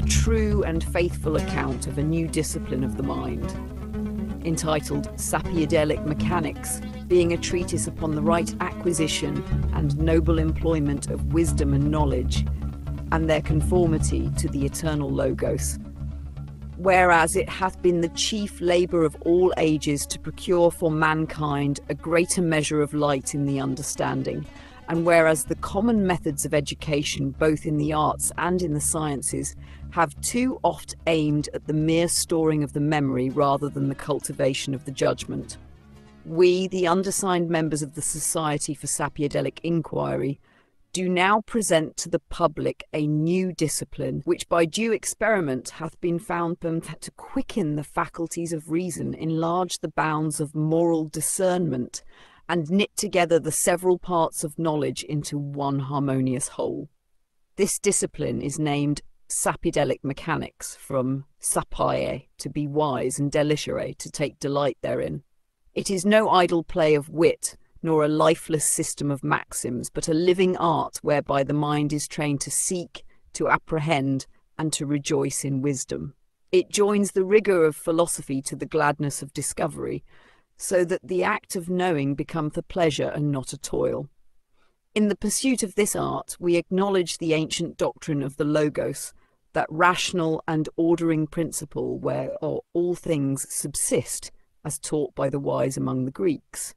true and faithful account of a new discipline of the mind, entitled Sapiedelic Mechanics, being a treatise upon the right acquisition and noble employment of wisdom and knowledge, and their conformity to the eternal Logos. Whereas it hath been the chief labour of all ages to procure for mankind a greater measure of light in the understanding, and whereas the common methods of education, both in the arts and in the sciences, have too oft aimed at the mere storing of the memory rather than the cultivation of the judgment, we, the undersigned members of the Society for Sapiedelic Inquiry, do now present to the public a new discipline, which by due experiment hath been found to quicken the faculties of reason, enlarge the bounds of moral discernment, and knit together the several parts of knowledge into one harmonious whole. This discipline is named Sapiedelic Mechanics, from sapere, to be wise, and delicere, to take delight therein. It is no idle play of wit, nor a lifeless system of maxims, but a living art whereby the mind is trained to seek, to apprehend, and to rejoice in wisdom. It joins the rigour of philosophy to the gladness of discovery, so that the act of knowing becomes a pleasure and not a toil. In the pursuit of this art, we acknowledge the ancient doctrine of the Logos, that rational and ordering principle where all things subsist, as taught by the wise among the Greeks.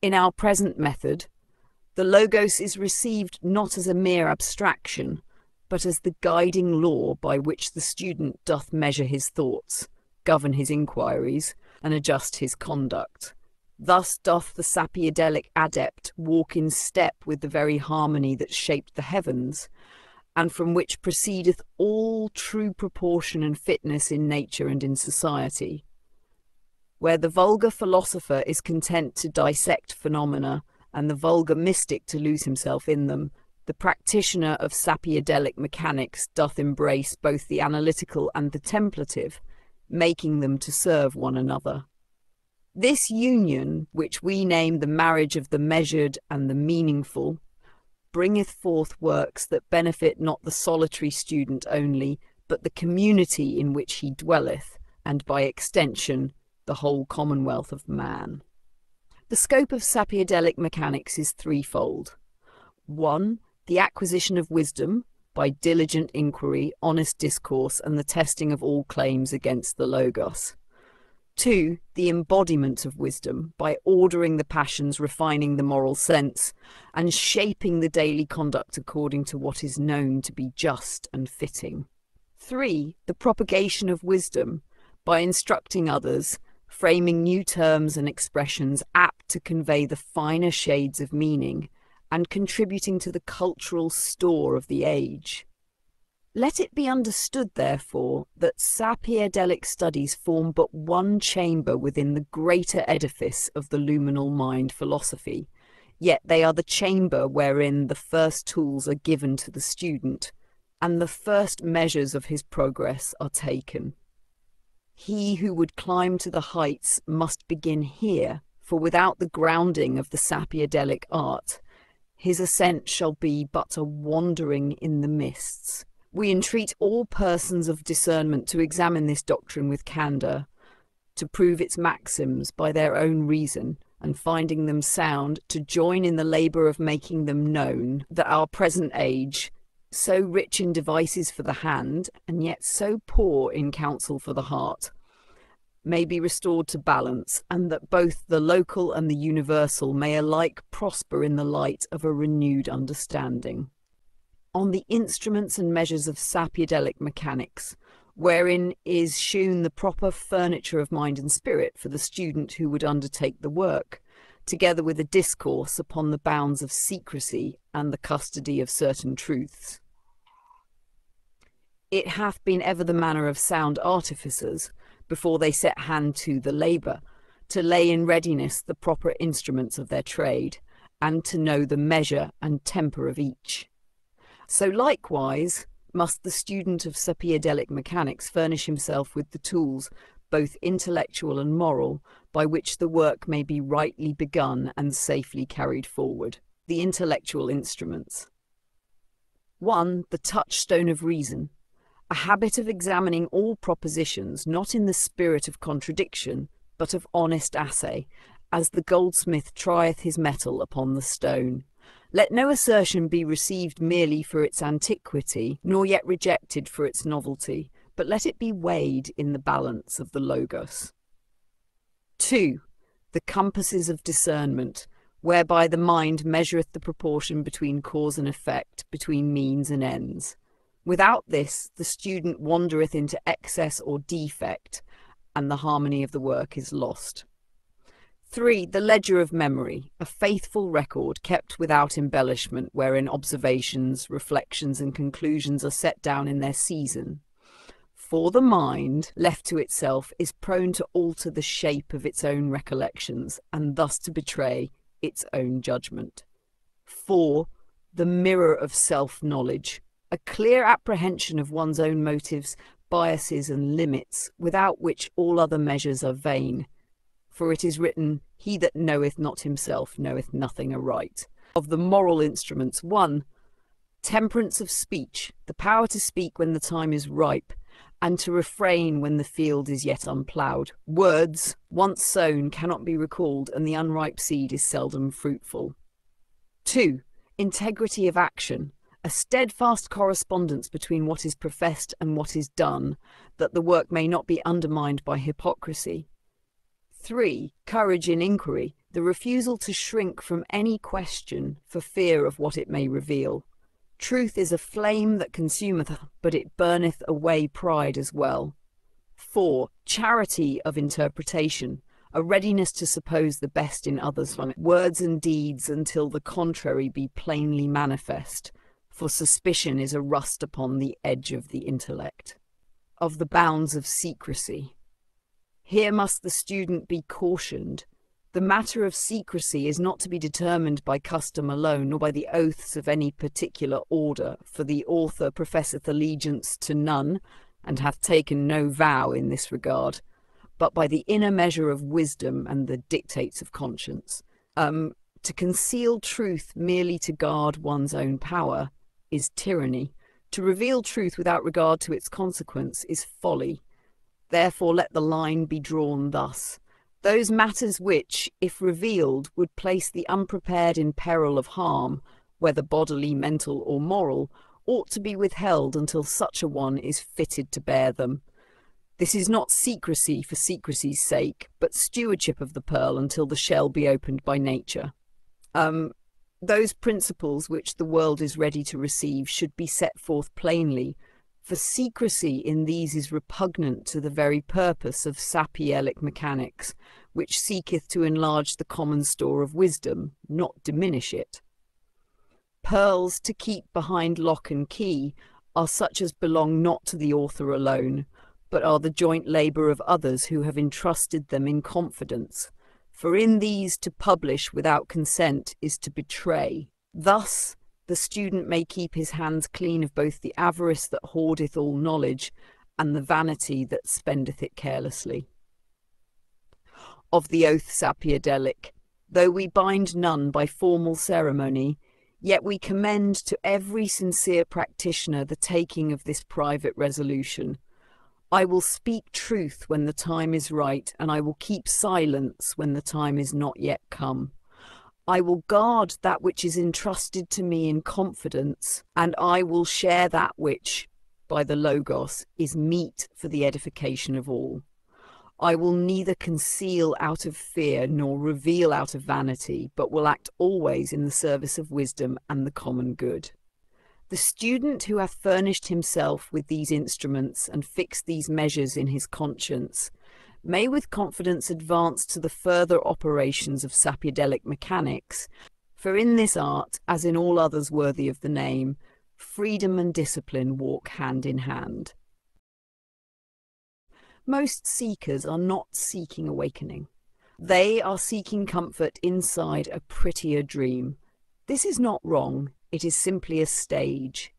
In our present method, the Logos is received not as a mere abstraction, but as the guiding law by which the student doth measure his thoughts, govern his inquiries, and adjust his conduct. Thus doth the Sapiedelic adept walk in step with the very harmony that shaped the heavens, and from which proceedeth all true proportion and fitness in nature and in society. Where the vulgar philosopher is content to dissect phenomena, and the vulgar mystic to lose himself in them, the practitioner of Sapiedelic mechanics doth embrace both the analytical and the templative, making them to serve one another. This union, which we name the marriage of the measured and the meaningful, bringeth forth works that benefit not the solitary student only, but the community in which he dwelleth, and by extension, the whole commonwealth of man. The scope of Sapiedelic mechanics is threefold. 1. The acquisition of wisdom by diligent inquiry, honest discourse, and the testing of all claims against the Logos. 2. The embodiment of wisdom by ordering the passions, refining the moral sense, and shaping the daily conduct according to what is known to be just and fitting. 3. The propagation of wisdom by instructing others, framing new terms and expressions apt to convey the finer shades of meaning, and contributing to the cultural store of the age. Let it be understood, therefore, that Sapiedelic studies form but one chamber within the greater edifice of the Luminal mind philosophy, yet they are the chamber wherein the first tools are given to the student, and the first measures of his progress are taken. He who would climb to the heights must begin here, for without the grounding of the Sapiedelic art, his ascent shall be but a wandering in the mists. We entreat all persons of discernment to examine this doctrine with candour, to prove its maxims by their own reason, and finding them sound, to join in the labour of making them known, that our present age, so rich in devices for the hand, and yet so poor in counsel for the heart, may be restored to balance, and that both the local and the universal may alike prosper in the light of a renewed understanding. On the instruments and measures of Sapiedelic mechanics, wherein is shewn the proper furniture of mind and spirit for the student who would undertake the work, together with a discourse upon the bounds of secrecy and the custody of certain truths. It hath been ever the manner of sound artificers, before they set hand to the labour, to lay in readiness the proper instruments of their trade, and to know the measure and temper of each. So likewise must the student of Sapiedelic mechanics furnish himself with the tools, both intellectual and moral, by which the work may be rightly begun and safely carried forward. The intellectual instruments. 1. The touchstone of reason, a habit of examining all propositions not in the spirit of contradiction, but of honest assay, as the goldsmith trieth his metal upon the stone. Let no assertion be received merely for its antiquity, nor yet rejected for its novelty, but let it be weighed in the balance of the Logos. 2. The compasses of discernment, whereby the mind measureth the proportion between cause and effect, between means and ends. Without this, the student wandereth into excess or defect, and the harmony of the work is lost. 3. The ledger of memory, a faithful record kept without embellishment, wherein observations, reflections, and conclusions are set down in their season. For the mind, left to itself, is prone to alter the shape of its own recollections, and thus to betray its own judgment. 4. The mirror of self-knowledge, a clear apprehension of one's own motives, biases, and limits, without which all other measures are vain. For it is written, "He that knoweth not himself knoweth nothing aright." Of the moral instruments, 1. Temperance of speech, the power to speak when the time is ripe, and to refrain when the field is yet unploughed. Words, once sown, cannot be recalled, and the unripe seed is seldom fruitful. 2. Integrity of action, a steadfast correspondence between what is professed and what is done, that the work may not be undermined by hypocrisy. 3. Courage in inquiry, the refusal to shrink from any question for fear of what it may reveal. Truth is a flame that consumeth, but it burneth away pride as well. 4. Charity of interpretation, a readiness to suppose the best in others' words and deeds until the contrary be plainly manifest, for suspicion is a rust upon the edge of the intellect. Of the bounds of secrecy. Here must the student be cautioned. The matter of secrecy is not to be determined by custom alone, nor by the oaths of any particular order, for the author professeth allegiance to none, and hath taken no vow in this regard, but by the inner measure of wisdom and the dictates of conscience. To conceal truth merely to guard one's own power is tyranny. To reveal truth without regard to its consequence is folly. Therefore let the line be drawn thus. Those matters which, if revealed, would place the unprepared in peril of harm, whether bodily, mental, or moral, ought to be withheld until such a one is fitted to bear them. This is not secrecy for secrecy's sake, but stewardship of the pearl until the shell be opened by nature. Those principles which the world is ready to receive should be set forth plainly, for secrecy in these is repugnant to the very purpose of Sapiedelic Mechanics, which seeketh to enlarge the common store of wisdom, not diminish it. Pearls to keep behind lock and key are such as belong not to the author alone, but are the joint labour of others who have entrusted them in confidence. For in these to publish without consent is to betray. Thus the student may keep his hands clean of both the avarice that hoardeth all knowledge and the vanity that spendeth it carelessly. Of the Oath Sapiedelic, though we bind none by formal ceremony, yet we commend to every sincere practitioner the taking of this private resolution. I will speak truth when the time is right, and I will keep silence when the time is not yet come. I will guard that which is entrusted to me in confidence, and I will share that which, by the Logos, is meet for the edification of all. I will neither conceal out of fear nor reveal out of vanity, but will act always in the service of wisdom and the common good. The student who hath furnished himself with these instruments and fixed these measures in his conscience may with confidence advance to the further operations of Sapiedelic Mechanics, for in this art, as in all others worthy of the name, freedom and discipline walk hand in hand. Most seekers are not seeking awakening. They are seeking comfort inside a prettier dream. This is not wrong, it is simply a stage.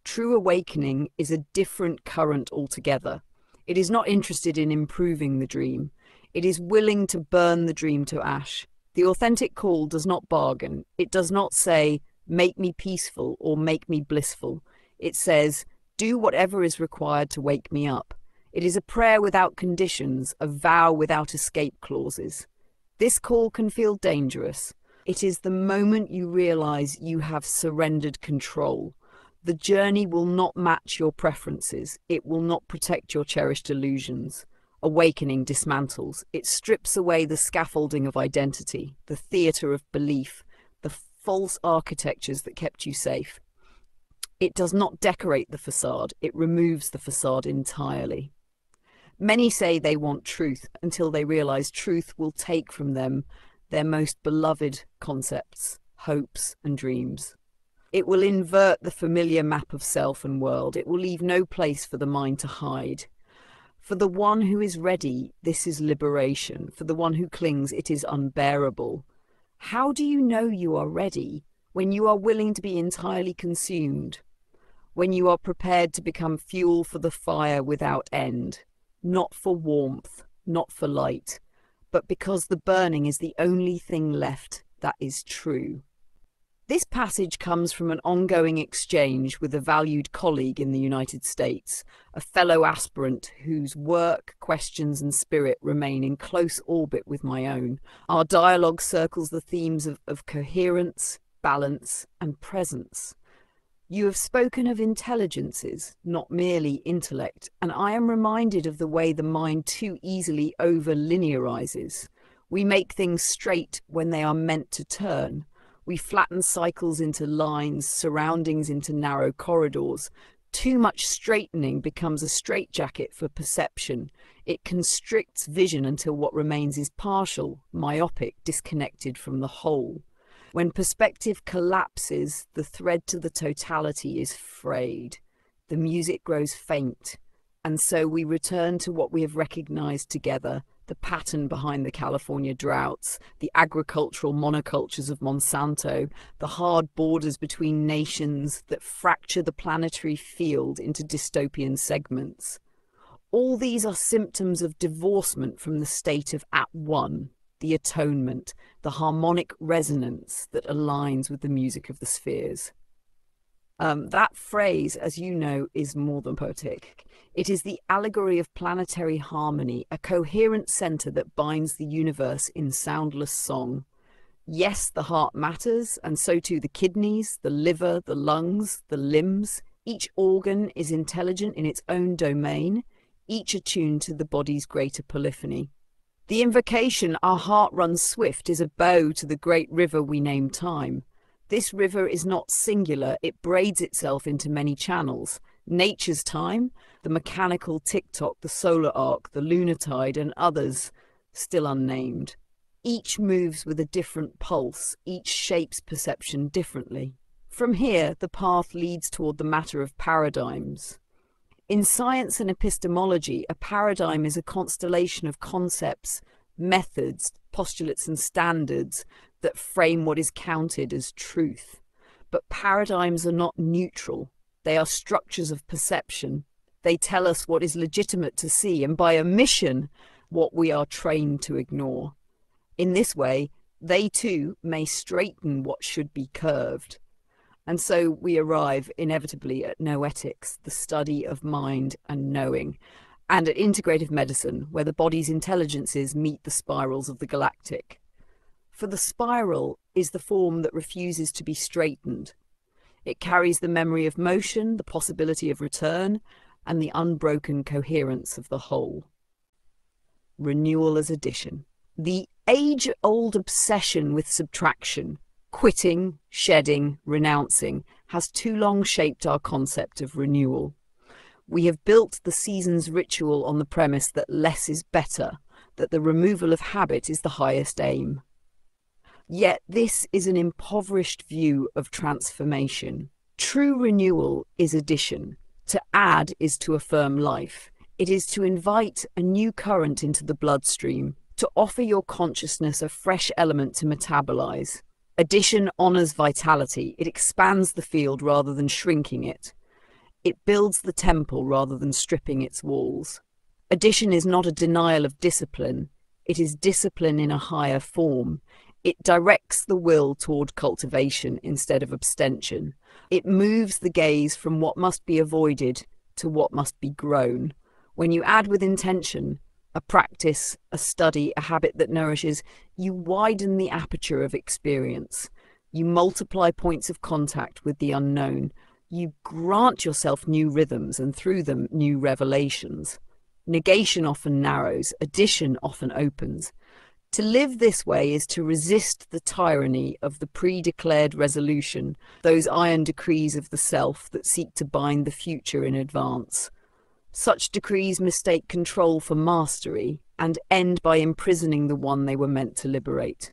True awakening is a different current altogether. It is not interested in improving the dream. It is willing to burn the dream to ash. The authentic call does not bargain. It does not say, make me peaceful or make me blissful. It says, Do whatever is required to wake me up. It is a prayer without conditions, a vow without escape clauses. This call can feel dangerous. It is the moment you realize you have surrendered control. The journey will not match your preferences. It will not protect your cherished illusions. Awakening dismantles. It strips away the scaffolding of identity, the theatre of belief, the false architectures that kept you safe. It does not decorate the facade. It removes the facade entirely. Many say they want truth until they realize truth will take from them their most beloved concepts, hopes, and dreams. It will invert the familiar map of self and world. It will leave no place for the mind to hide. For the one who is ready, this is liberation. For the one who clings, it is unbearable. How do you know you are ready? When you are willing to be entirely consumed. When you are prepared to become fuel for the fire without end. Not for warmth, not for light, but because the burning is the only thing left that is true. This passage comes from an ongoing exchange with a valued colleague in the United States, a fellow aspirant whose work, questions, and spirit remain in close orbit with my own. Our dialogue circles the themes of coherence, balance, and presence. You have spoken of intelligences, not merely intellect, and I am reminded of the way the mind too easily over-linearizes. We make things straight when they are meant to turn. We flatten cycles into lines, surroundings into narrow corridors. Too much straightening becomes a straitjacket for perception. It constricts vision until what remains is partial, myopic, disconnected from the whole. When perspective collapses, the thread to the totality is frayed. The music grows faint, and so we return to what we have recognized together, the pattern behind the California droughts, the agricultural monocultures of Monsanto, the hard borders between nations that fracture the planetary field into dystopian segments. All these are symptoms of divorcement from the state of at one. The atonement, the harmonic resonance that aligns with the music of the spheres. That phrase, as you know, is more than poetic. It is the allegory of planetary harmony, a coherent center that binds the universe in soundless song. Yes, the heart matters, and so too the kidneys, the liver, the lungs, the limbs. Each organ is intelligent in its own domain, each attuned to the body's greater polyphony. The invocation, our heart runs swift, is a bow to the great river we name time. This river is not singular, it braids itself into many channels. Nature's time, the mechanical tick-tock, the solar arc, the lunar tide, and others, still unnamed. Each moves with a different pulse, each shapes perception differently. From here, the path leads toward the matter of paradigms. In science and epistemology, a paradigm is a constellation of concepts, methods, postulates, and standards that frame what is counted as truth. But paradigms are not neutral. They are structures of perception. They tell us what is legitimate to see, and by omission, what we are trained to ignore. In this way, they too may straighten what should be curved. And so we arrive inevitably at noetics, the study of mind and knowing, and at integrative medicine, where the body's intelligences meet the spirals of the galactic. For the spiral is the form that refuses to be straightened. It carries the memory of motion, the possibility of return, and the unbroken coherence of the whole. Renewal as addition. The age-old obsession with subtraction, quitting, shedding, renouncing, has too long shaped our concept of renewal. We have built the season's ritual on the premise that less is better, that the removal of habit is the highest aim. Yet this is an impoverished view of transformation. True renewal is addition. To add is to affirm life. It is to invite a new current into the bloodstream, to offer your consciousness a fresh element to metabolize. Addition honors vitality. It expands the field rather than shrinking it. It builds the temple rather than stripping its walls. Addition is not a denial of discipline. It is discipline in a higher form. It directs the will toward cultivation instead of abstention. It moves the gaze from what must be avoided to what must be grown. When you add with intention, a practice, a study, a habit that nourishes, you widen the aperture of experience. You multiply points of contact with the unknown. You grant yourself new rhythms and through them new revelations. Negation often narrows, addition often opens. To live this way is to resist the tyranny of the pre-declared resolution, those iron decrees of the self that seek to bind the future in advance. Such decrees mistake control for mastery and end by imprisoning the one they were meant to liberate.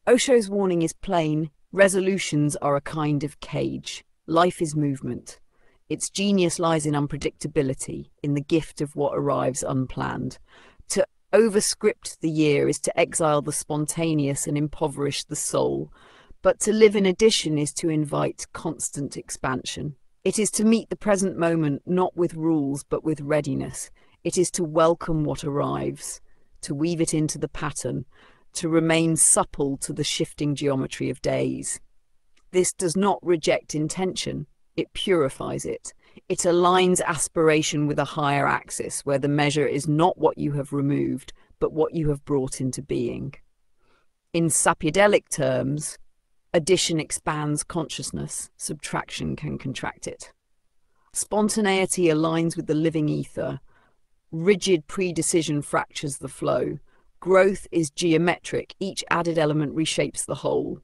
Osho's warning is plain. Resolutions are a kind of cage. Life is movement. Its genius lies in unpredictability, in the gift of what arrives unplanned. To overscript the year is to exile the spontaneous and impoverish the soul, but to live in addition is to invite constant expansion. It is to meet the present moment not with rules but with readiness. It is to welcome what arrives, to weave it into the pattern, to remain supple to the shifting geometry of days. This does not reject intention, it purifies it. It aligns aspiration with a higher axis where the measure is not what you have removed, but what you have brought into being. In Sapiedelic terms, addition expands consciousness, subtraction can contract it. Spontaneity aligns with the living ether. Rigid predecision fractures the flow. Growth is geometric, each added element reshapes the whole.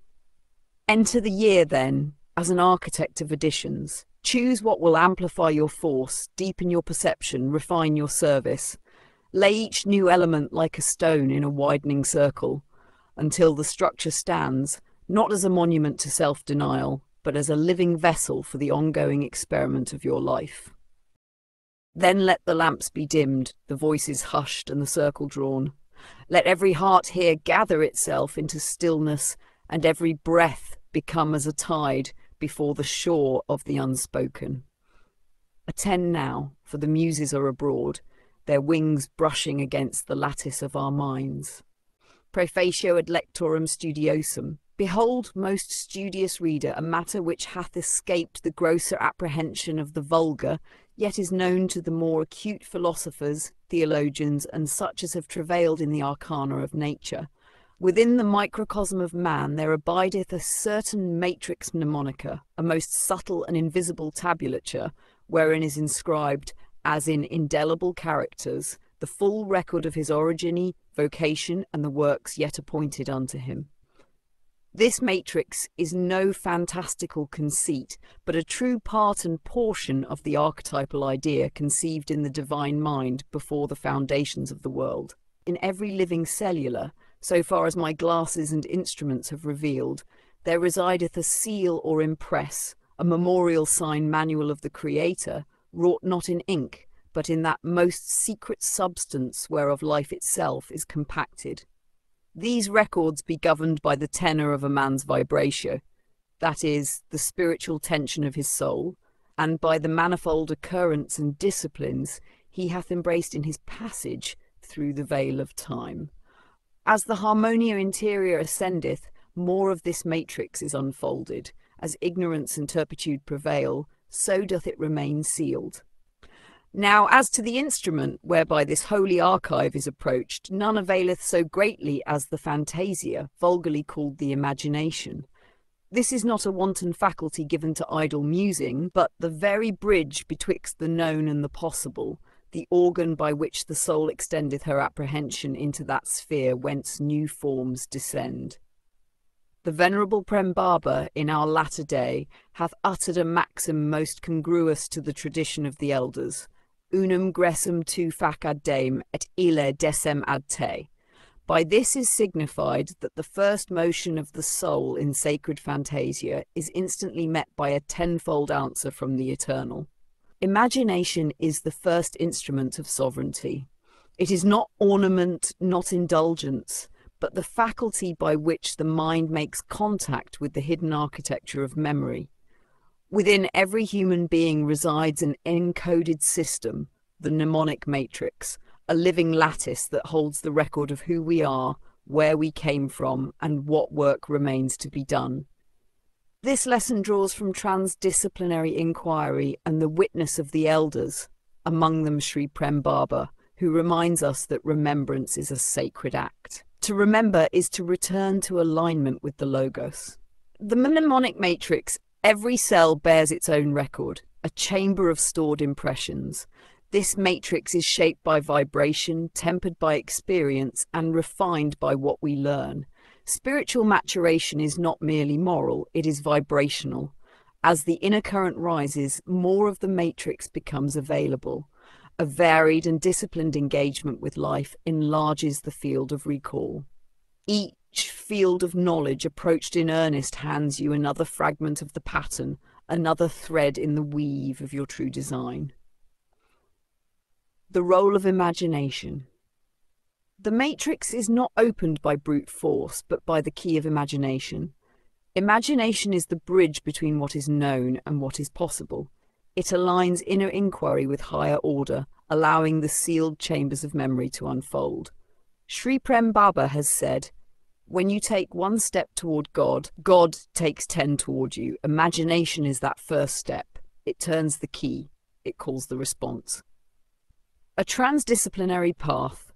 Enter the year, then, as an architect of additions. Choose what will amplify your force, deepen your perception, refine your service. Lay each new element like a stone in a widening circle, until the structure stands, not as a monument to self-denial, but as a living vessel for the ongoing experiment of your life. Then let the lamps be dimmed, the voices hushed and the circle drawn. Let every heart here gather itself into stillness, and every breath become as a tide before the shore of the unspoken. Attend now, for the Muses are abroad, their wings brushing against the lattice of our minds. Praefatio ad lectorum studiosum. Behold, most studious reader, a matter which hath escaped the grosser apprehension of the vulgar, yet is known to the more acute philosophers, theologians, and such as have travailed in the arcana of nature. Within the microcosm of man there abideth a certain matrix mnemonica, a most subtle and invisible tabulature, wherein is inscribed, as in indelible characters, the full record of his origin, vocation, and the works yet appointed unto him. This matrix is no fantastical conceit, but a true part and portion of the archetypal idea conceived in the divine mind before the foundations of the world. In every living cellular, so far as my glasses and instruments have revealed, there resideth a seal or impress, a memorial sign manual of the Creator, wrought not in ink, but in that most secret substance whereof life itself is compacted. These records be governed by the tenor of a man's vibratio, that is, the spiritual tension of his soul, and by the manifold occurrence and disciplines he hath embraced in his passage through the veil of time. As the harmonia interior ascendeth, more of this matrix is unfolded. As ignorance and turpitude prevail, so doth it remain sealed. Now, as to the instrument whereby this holy archive is approached, none availeth so greatly as the fantasia, vulgarly called the imagination. This is not a wanton faculty given to idle musing, but the very bridge betwixt the known and the possible, the organ by which the soul extendeth her apprehension into that sphere whence new forms descend. The venerable Prembaba, in our latter day, hath uttered a maxim most congruous to the tradition of the elders, unum gressum tu fac ad deum, et ille decem ad te. By this is signified that the first motion of the soul in sacred fantasia is instantly met by a tenfold answer from the eternal. Imagination is the first instrument of sovereignty. It is not ornament, not indulgence, but the faculty by which the mind makes contact with the hidden architecture of memory. Within every human being resides an encoded system, the mnemonic matrix, a living lattice that holds the record of who we are, where we came from, and what work remains to be done. This lesson draws from transdisciplinary inquiry and the witness of the elders, among them Sri Prem Baba, who reminds us that remembrance is a sacred act. To remember is to return to alignment with the Logos. The mnemonic matrix, every cell bears its own record, a chamber of stored impressions. This matrix is shaped by vibration, tempered by experience, and refined by what we learn. Spiritual maturation is not merely moral, it is vibrational. As the inner current rises, more of the matrix becomes available. A varied and disciplined engagement with life enlarges the field of recall. Each field of knowledge approached in earnest hands you another fragment of the pattern, another thread in the weave of your true design. The role of imagination. The matrix is not opened by brute force, but by the key of imagination. Imagination is the bridge between what is known and what is possible. It aligns inner inquiry with higher order, allowing the sealed chambers of memory to unfold. Sri Prem Baba has said, "When you take one step toward God, God takes 10 toward you. Imagination is that first step. It turns the key. It calls the response." A transdisciplinary path.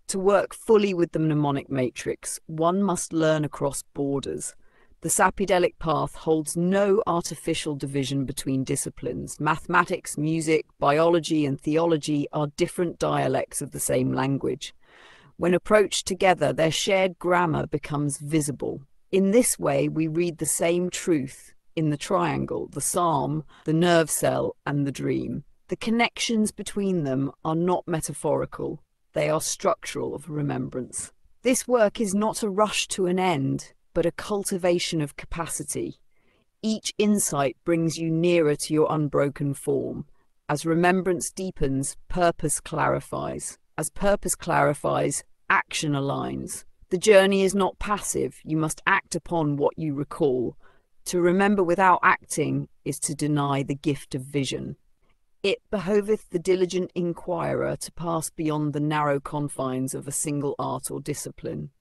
To work fully with the mnemonic matrix, one must learn across borders. The Sapiedelic path holds no artificial division between disciplines. Mathematics, music, biology, and theology are different dialects of the same language. When approached together, their shared grammar becomes visible. In this way, we read the same truth in the triangle, the psalm, the nerve cell, and the dream. The connections between them are not metaphorical. They are structural of remembrance. This work is not a rush to an end, but a cultivation of capacity. Each insight brings you nearer to your unbroken form. As remembrance deepens, purpose clarifies. As purpose clarifies, action aligns. The journey is not passive. You must act upon what you recall. To remember without acting is to deny the gift of vision. It behoveth the diligent inquirer to pass beyond the narrow confines of a single art or discipline.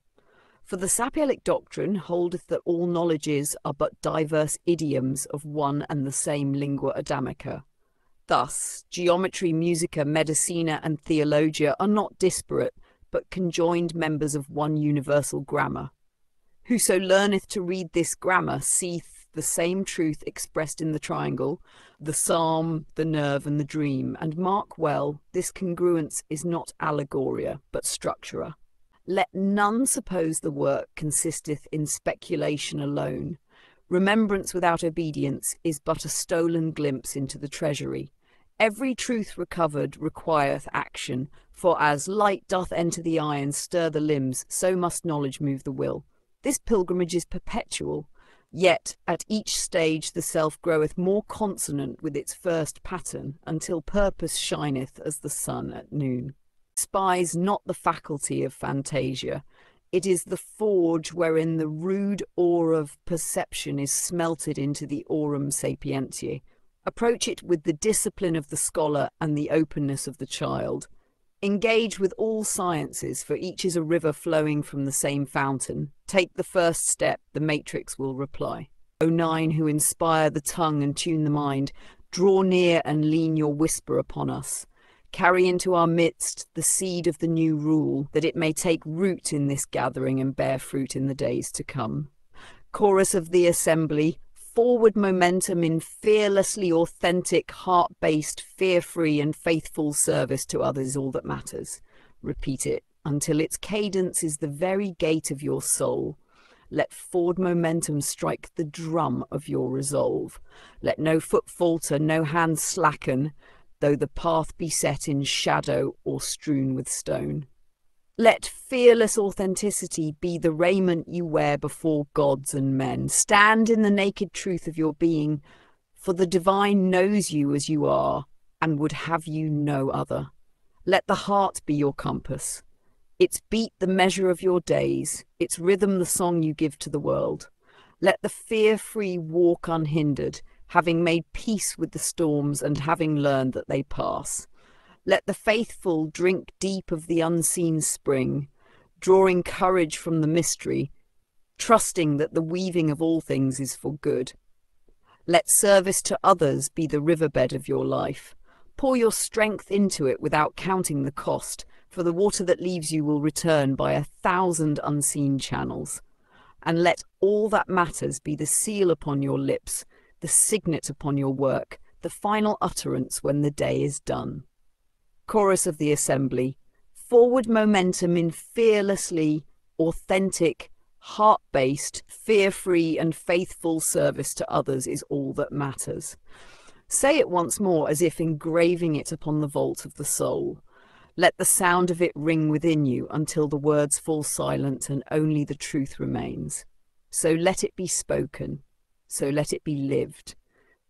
For the Sapiedelic doctrine holdeth that all knowledges are but diverse idioms of one and the same lingua adamica. Thus, geometry, musica, medicina, and theologia are not disparate, but conjoined members of one universal grammar. Whoso learneth to read this grammar seeth the same truth expressed in the triangle, the psalm, the nerve, and the dream. And mark well, this congruence is not allegoria, but structura. Let none suppose the work consisteth in speculation alone. Remembrance without obedience is but a stolen glimpse into the treasury. Every truth recovered requireth action, for as light doth enter the eye and stir the limbs, so must knowledge move the will. This pilgrimage is perpetual. Yet at each stage the self groweth more consonant with its first pattern, until purpose shineth as the sun at noon. Despise not the faculty of fantasia. It is the forge wherein the rude ore of perception is smelted into the aurum sapientiae. Approach it with the discipline of the scholar and the openness of the child. Engage with all sciences, for each is a river flowing from the same fountain. Take the first step, the matrix will reply. O nine who inspire the tongue and tune the mind, draw near and lean your whisper upon us. Carry into our midst the seed of the new rule, that it may take root in this gathering and bear fruit in the days to come. Chorus of the assembly, forward momentum in fearlessly authentic, heart-based, fear-free and faithful service to others is all that matters. Repeat it until its cadence is the very gate of your soul. Let forward momentum strike the drum of your resolve. Let no foot falter, no hand slacken, though the path be set in shadow or strewn with stone. Let fearless authenticity be the raiment you wear before gods and men. Stand in the naked truth of your being, for the divine knows you as you are and would have you no other. Let the heart be your compass, its beat the measure of your days, its rhythm the song you give to the world. Let the fear-free walk unhindered, having made peace with the storms and having learned that they pass. Let the faithful drink deep of the unseen spring. drawing courage from the mystery, trusting that the weaving of all things is for good. Let service to others be the riverbed of your life. Pour your strength into it without counting the cost, for the water that leaves you will return by 1,000 unseen channels. And let all that matters be the seal upon your lips, the signet upon your work, the final utterance when the day is done. Chorus of the assembly. Forward momentum in fearlessly authentic, heart-based, fear-free and faithful service to others is all that matters. Say it once more as if engraving it upon the vault of the soul. Let the sound of it ring within you until the words fall silent and only the truth remains. So let it be spoken. So let it be lived.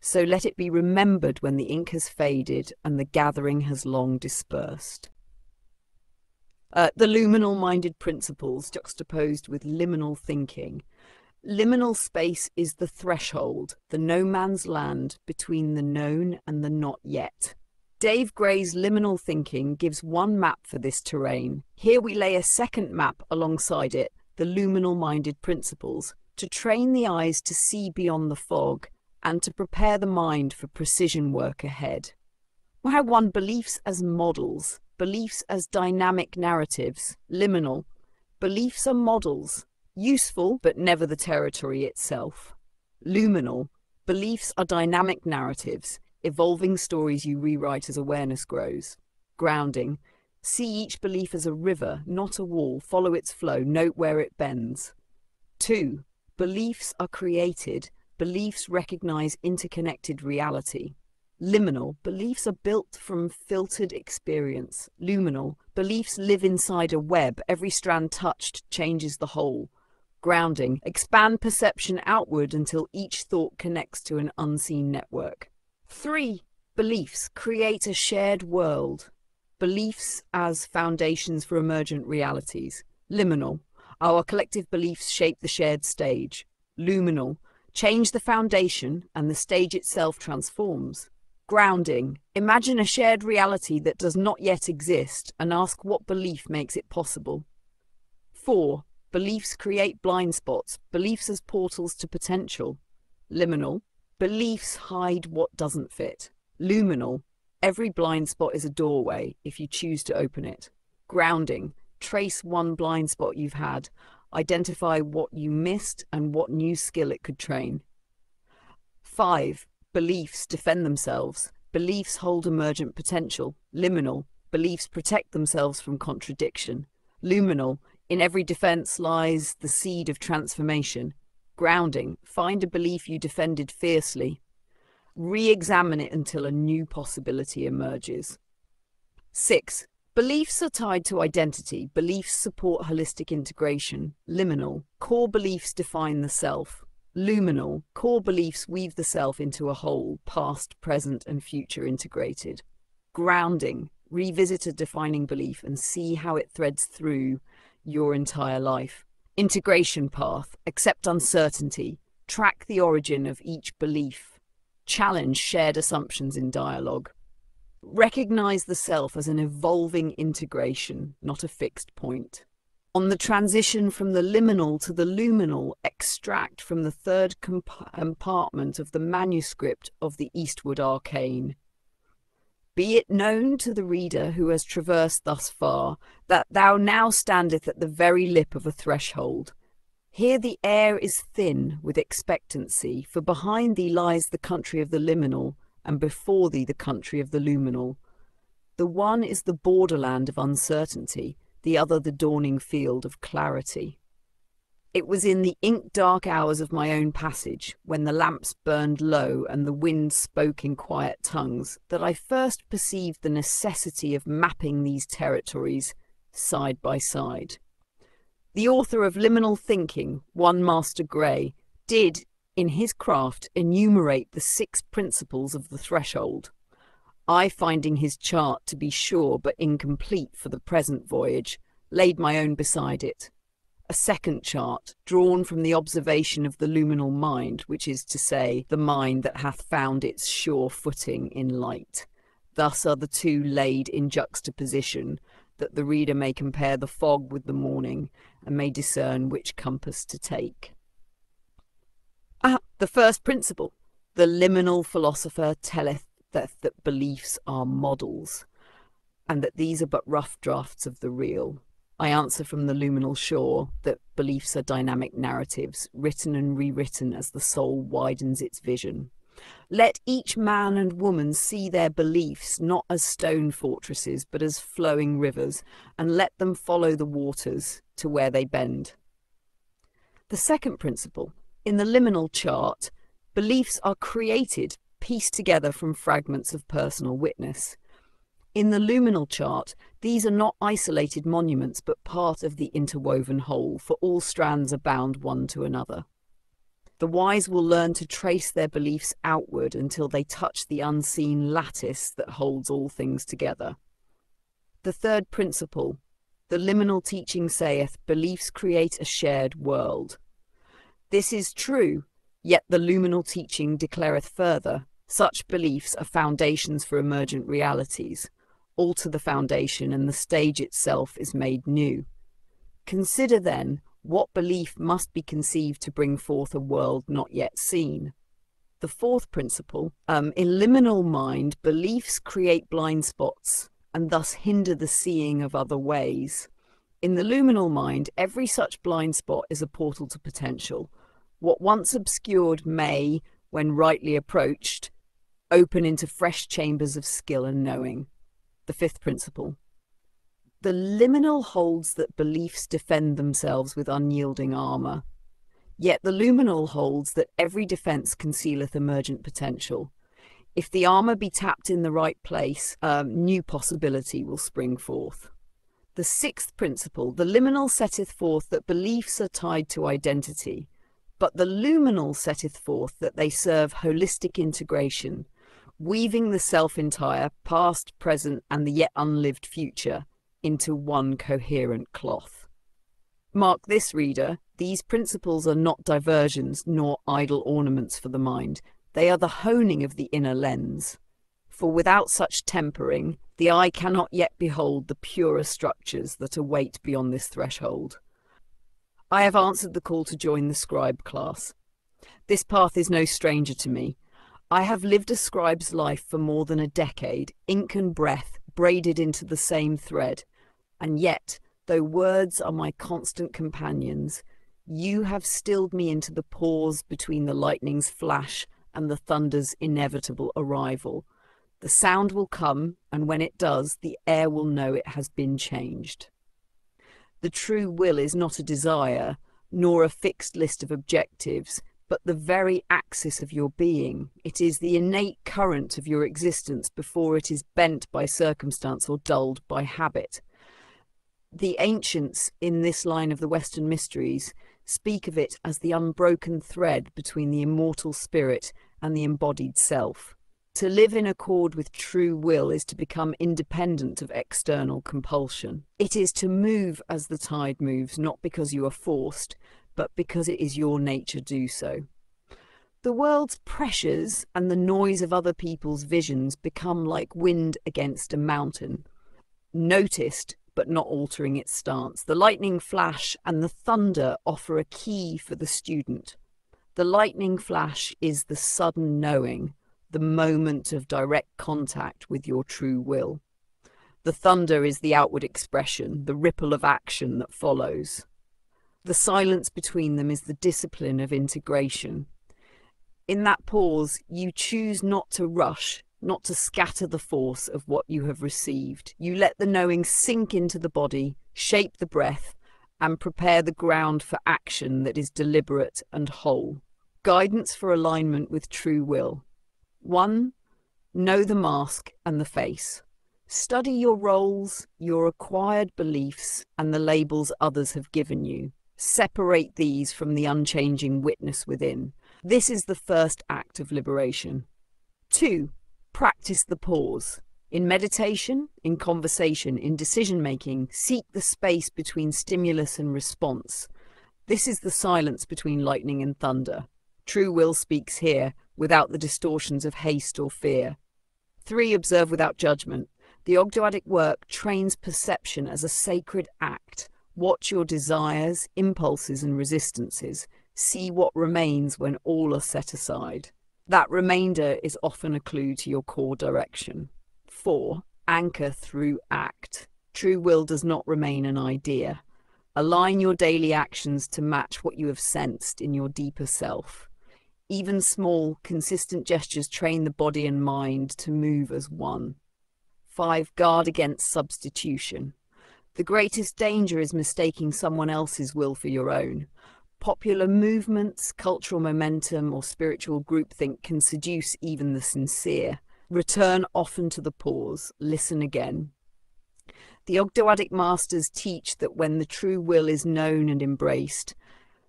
So let it be remembered when the ink has faded and the gathering has long dispersed. The luminal-minded principles juxtaposed with liminal thinking. Liminal space is the threshold, the no man's land between the known and the not yet. Dave Gray's liminal thinking gives one map for this terrain. Here we lay a second map alongside it, the luminal-minded principles, to train the eyes to see beyond the fog and to prepare the mind for precision work ahead. How one beliefs as models, beliefs as dynamic narratives, liminal. Beliefs are models, useful but never the territory itself. Luminal. Beliefs are dynamic narratives, evolving stories you rewrite as awareness grows. Grounding. See each belief as a river, not a wall. Follow its flow, note where it bends. 2. Beliefs are created. Beliefs recognize interconnected reality. Liminal. Beliefs are built from filtered experience. Luminal. Beliefs live inside a web. Every strand touched changes the whole. Grounding. Expand perception outward until each thought connects to an unseen network. 3. Beliefs create a shared world. Beliefs as foundations for emergent realities. Liminal. Our collective beliefs shape the shared stage. Luminal. Change the foundation and the stage itself transforms. Grounding. Imagine a shared reality that does not yet exist and ask what belief makes it possible. 4. Beliefs create blind spots. Beliefs as portals to potential. Liminal. Beliefs hide what doesn't fit. Luminal. Every blind spot is a doorway if you choose to open it. Grounding. Trace one blind spot you've had. Identify what you missed and what new skill it could train. 5. Beliefs defend themselves. Beliefs hold emergent potential. Liminal. Beliefs protect themselves from contradiction. Luminal. In every defense lies the seed of transformation. Grounding. Find a belief you defended fiercely. Re-examine it until a new possibility emerges. 6. Beliefs are tied to identity. Beliefs support holistic integration. Liminal. Core beliefs define the self. Luminal. Core beliefs weave the self into a whole, past, present, and future integrated. Grounding. Revisit a defining belief and see how it threads through your entire life. Integration path. Accept uncertainty. Track the origin of each belief. Challenge shared assumptions in dialogue. Recognize the self as an evolving integration, not a fixed point. On the transition from the liminal to the luminal, extract from the third compartment of the manuscript of the Eastward Arcane. Be it known to the reader who has traversed thus far, that thou now standeth at the very lip of a threshold. Here the air is thin with expectancy, for behind thee lies the country of the liminal, and before thee the country of the luminal. The one is the borderland of uncertainty, the other the dawning field of clarity. It was in the ink-dark hours of my own passage, when the lamps burned low and the wind spoke in quiet tongues, that I first perceived the necessity of mapping these territories side by side. The author of Liminal Thinking, one Master Gray, did, in his craft, enumerate the 6 principles of the threshold. I, finding his chart to be sure but incomplete for the present voyage, laid my own beside it. A second chart, drawn from the observation of the luminal mind, which is to say, the mind that hath found its sure footing in light. Thus are the two laid in juxtaposition, that the reader may compare the fog with the morning and may discern which compass to take. The first principle. The liminal philosopher telleth that beliefs are models, and that these are but rough drafts of the real. I answer from the luminal shore that beliefs are dynamic narratives, written and rewritten as the soul widens its vision. Let each man and woman see their beliefs not as stone fortresses, but as flowing rivers, and let them follow the waters to where they bend. The second principle. In the liminal chart, beliefs are created, pieced together from fragments of personal witness. In the luminal chart, these are not isolated monuments, but part of the interwoven whole, for all strands are bound one to another. The wise will learn to trace their beliefs outward until they touch the unseen lattice that holds all things together. The third principle. The liminal teaching saith, beliefs create a shared world. This is true, yet the luminal teaching declareth further, such beliefs are foundations for emergent realities. Alter the foundation and the stage itself is made new. Consider then what belief must be conceived to bring forth a world not yet seen. The fourth principle, in liminal mind, beliefs create blind spots and thus hinder the seeing of other ways. In the luminal mind, every such blind spot is a portal to potential. What once obscured may, when rightly approached, open into fresh chambers of skill and knowing. The fifth principle. The liminal holds that beliefs defend themselves with unyielding armour. Yet the luminal holds that every defence concealeth emergent potential. If the armour be tapped in the right place, new possibility will spring forth. The sixth principle. The liminal setteth forth that beliefs are tied to identity, but the luminal setteth forth that they serve holistic integration, weaving the self entire, past, present, and the yet unlived future into one coherent cloth. Mark this, reader, these principles are not diversions nor idle ornaments for the mind. They are the honing of the inner lens. For without such tempering, the eye cannot yet behold the purer structures that await beyond this threshold. I have answered the call to join the scribe class. This path is no stranger to me. I have lived a scribe's life for more than a decade, ink and breath braided into the same thread. And yet, though words are my constant companions, you have stilled me into the pause between the lightning's flash and the thunder's inevitable arrival. The sound will come, and when it does, the air will know it has been changed. The true will is not a desire, nor a fixed list of objectives, but the very axis of your being. It is the innate current of your existence before it is bent by circumstance or dulled by habit. The ancients in this line of the Western mysteries speak of it as the unbroken thread between the immortal spirit and the embodied self. To live in accord with true will is to become independent of external compulsion. It is to move as the tide moves, not because you are forced, but because it is your nature to do so. The world's pressures and the noise of other people's visions become like wind against a mountain, noticed but not altering its stance. The lightning flash and the thunder offer a key for the student. The lightning flash is the sudden knowing, the moment of direct contact with your true will. The thunder is the outward expression, the ripple of action that follows. The silence between them is the discipline of integration. In that pause, you choose not to rush, not to scatter the force of what you have received. You let the knowing sink into the body, shape the breath, and prepare the ground for action that is deliberate and whole. Guidance for alignment with true will. 1. Know the mask and the face. Study your roles, your acquired beliefs, and the labels others have given you. Separate these from the unchanging witness within. This is the first act of liberation. 2. Practice the pause. In meditation, in conversation, in decision-making, seek the space between stimulus and response. This is the silence between lightning and thunder. True will speaks here, without the distortions of haste or fear. 3. Observe without judgment. The Ogdoadic work trains perception as a sacred act. Watch your desires, impulses, and resistances. See what remains when all are set aside. That remainder is often a clue to your core direction. 4. Anchor through act. True will does not remain an idea. Align your daily actions to match what you have sensed in your deeper self. Even small, consistent gestures train the body and mind to move as one. 5. Guard against substitution. The greatest danger is mistaking someone else's will for your own. Popular movements, cultural momentum, or spiritual groupthink can seduce even the sincere. Return often to the pause. Listen again. The Ogdoadic masters teach that when the true will is known and embraced,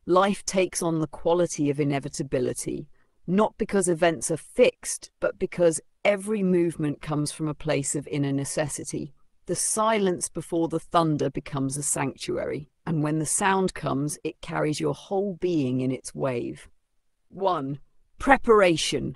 life takes on the quality of inevitability, not because events are fixed, but because every movement comes from a place of inner necessity. The silence before the thunder becomes a sanctuary, and when the sound comes, it carries your whole being in its wave. 1. Preparation.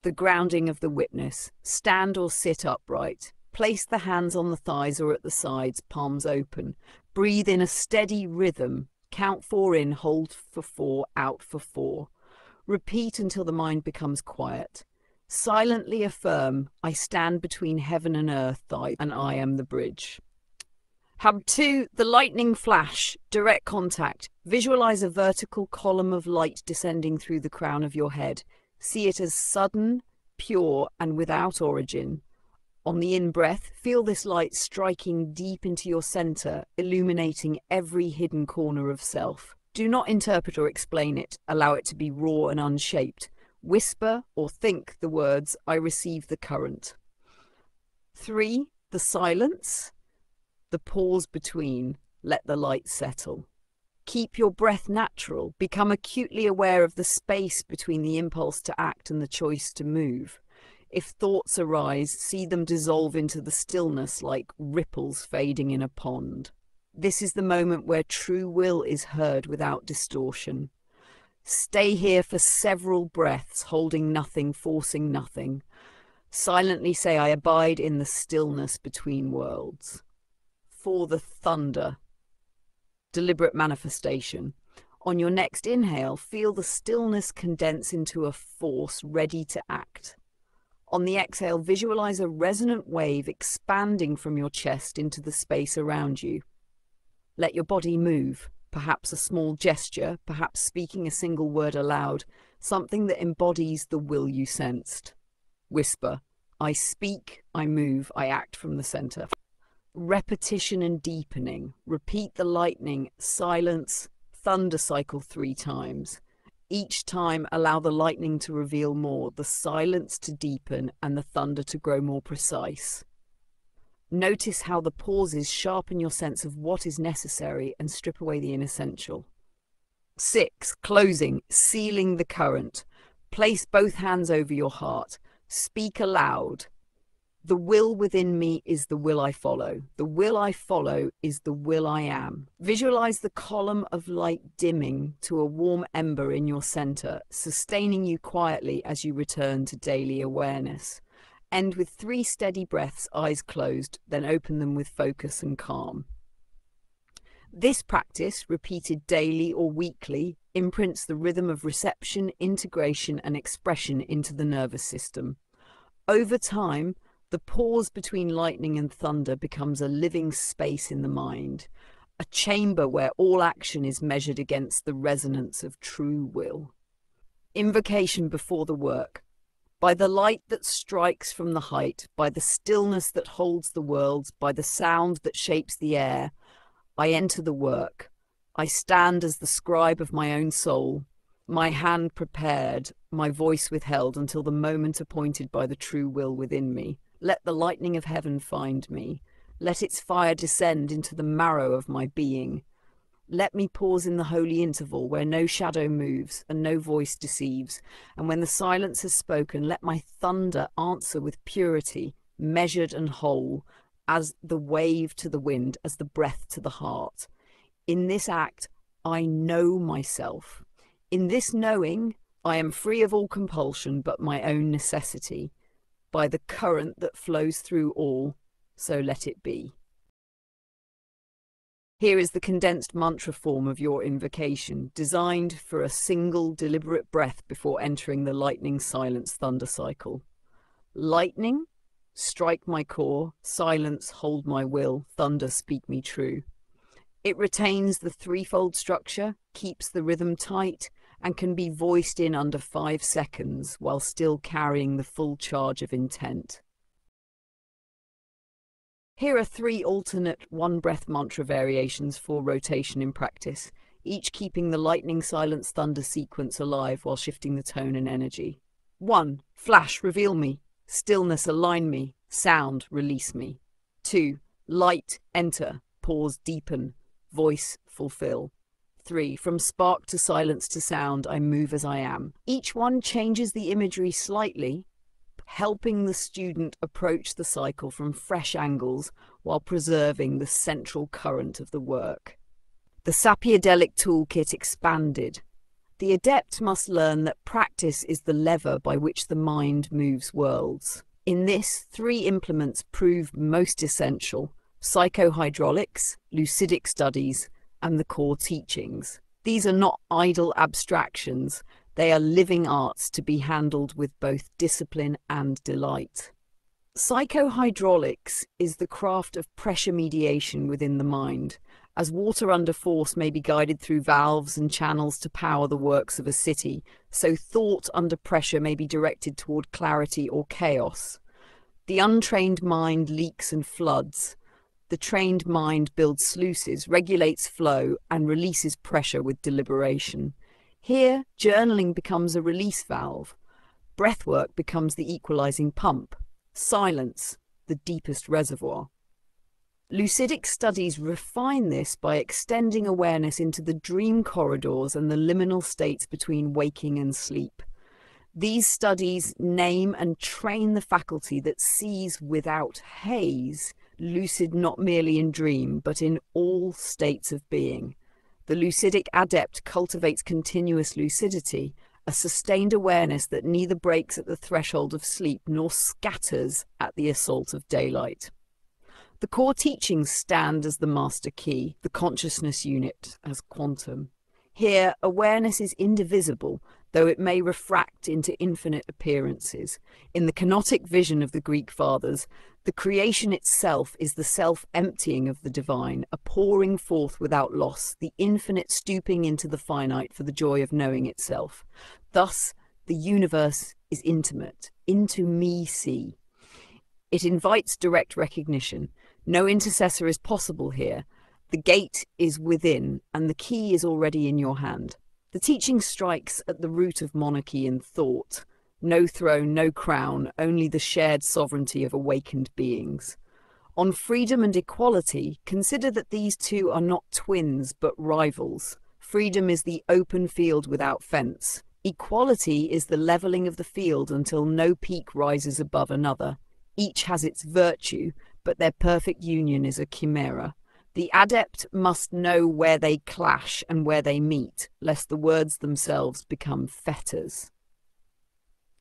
The grounding of the witness. Stand or sit upright. Place the hands on the thighs or at the sides, palms open. Breathe in a steady rhythm. Count 4 in, hold for 4, out for 4. Repeat until the mind becomes quiet. Silently affirm, I stand between heaven and earth, and I am the bridge. Hub 2, the lightning flash, direct contact. Visualize a vertical column of light descending through the crown of your head. See it as sudden, pure, and without origin. On the in-breath, feel this light striking deep into your center, illuminating every hidden corner of self. Do not interpret or explain it. Allow it to be raw and unshaped. Whisper or think the words, I receive the current. 3. The silence. The pause between. Let the light settle. Keep your breath natural. Become acutely aware of the space between the impulse to act and the choice to move. If thoughts arise, see them dissolve into the stillness like ripples fading in a pond. This is the moment where true will is heard without distortion. Stay here for several breaths, holding nothing, forcing nothing. Silently say, I abide in the stillness between worlds. 4. The thunder. Deliberate manifestation. On your next inhale, feel the stillness condense into a force ready to act. On the exhale, visualize a resonant wave expanding from your chest into the space around you. Let your body move, perhaps a small gesture, perhaps speaking a single word aloud, something that embodies the will you sensed. Whisper, I speak, I move, I act from the center. Repetition and deepening. Repeat the lightning, silence, thunder cycle 3 times. Each time, allow the lightning to reveal more, the silence to deepen, and the thunder to grow more precise. Notice how the pauses sharpen your sense of what is necessary and strip away the inessential. 6. Closing, sealing the current. Place both hands over your heart. Speak aloud. The will within me is the will I follow. The will I follow is the will I am. Visualize the column of light dimming to a warm ember in your center, sustaining you quietly as you return to daily awareness. End with 3 steady breaths, eyes closed, then open them with focus and calm. This practice, repeated daily or weekly, imprints the rhythm of reception, integration, and expression into the nervous system. Over time, the pause between lightning and thunder becomes a living space in the mind, a chamber where all action is measured against the resonance of true will. Invocation before the work. By the light that strikes from the height, by the stillness that holds the worlds, by the sound that shapes the air, I enter the work. I stand as the scribe of my own soul, my hand prepared, my voice withheld until the moment appointed by the true will within me. Let the lightning of heaven find me. Let its fire descend into the marrow of my being. Let me pause in the holy interval where no shadow moves and no voice deceives, and when the silence has spoken, let my thunder answer with purity, measured and whole, as the wave to the wind, as the breath to the heart. In this act, I know myself. In this knowing, I am free of all compulsion but my own necessity. By the current that flows through all, so let it be. Here is the condensed mantra form of your invocation, designed for a single deliberate breath before entering the lightning silence thunder cycle. Lightning, strike my core, silence, hold my will, thunder, speak me true. It retains the threefold structure, keeps the rhythm tight, and can be voiced in under 5 seconds while still carrying the full charge of intent. Here are 3 alternate one-breath mantra variations for rotation in practice, each keeping the lightning silence thunder sequence alive while shifting the tone and energy. 1. Flash, reveal me. Stillness, align me. Sound, release me. 2. Light, enter. Pause, deepen. Voice, fulfill. 3. From spark to silence to sound, I move as I am. Each one changes the imagery slightly, helping the student approach the cycle from fresh angles while preserving the central current of the work. The Sapiedelic Toolkit expanded. The adept must learn that practice is the lever by which the mind moves worlds. In this, 3 implements prove most essential: psychohydraulics, lucidic studies, and the core teachings. These are not idle abstractions. They are living arts to be handled with both discipline and delight. Psychohydraulics is the craft of pressure mediation within the mind, as water under force may be guided through valves and channels to power the works of a city, so thought under pressure may be directed toward clarity or chaos. The untrained mind leaks and floods. The trained mind builds sluices, regulates flow, and releases pressure with deliberation. Here, journaling becomes a release valve. Breathwork becomes the equalizing pump. Silence, the deepest reservoir. Lucidic studies refine this by extending awareness into the dream corridors and the liminal states between waking and sleep. These studies name and train the faculty that sees without haze, lucid not merely in dream, but in all states of being. The lucidic adept cultivates continuous lucidity, a sustained awareness that neither breaks at the threshold of sleep nor scatters at the assault of daylight. The core teachings stand as the master key, the consciousness unit as quantum. Here, awareness is indivisible, though it may refract into infinite appearances. In the kenotic vision of the Greek fathers, the creation itself is the self-emptying of the divine, a pouring forth without loss, the infinite stooping into the finite for the joy of knowing itself. Thus, the universe is intimate, into me see. It invites direct recognition. No intercessor is possible here. The gate is within, and the key is already in your hand. The teaching strikes at the root of monarchy and thought. No throne, no crown, only the shared sovereignty of awakened beings. On freedom and equality, consider that these two are not twins but rivals. Freedom is the open field without fence. Equality is the leveling of the field until no peak rises above another. Each has its virtue, but their perfect union is a chimera. The adept must know where they clash and where they meet, lest the words themselves become fetters.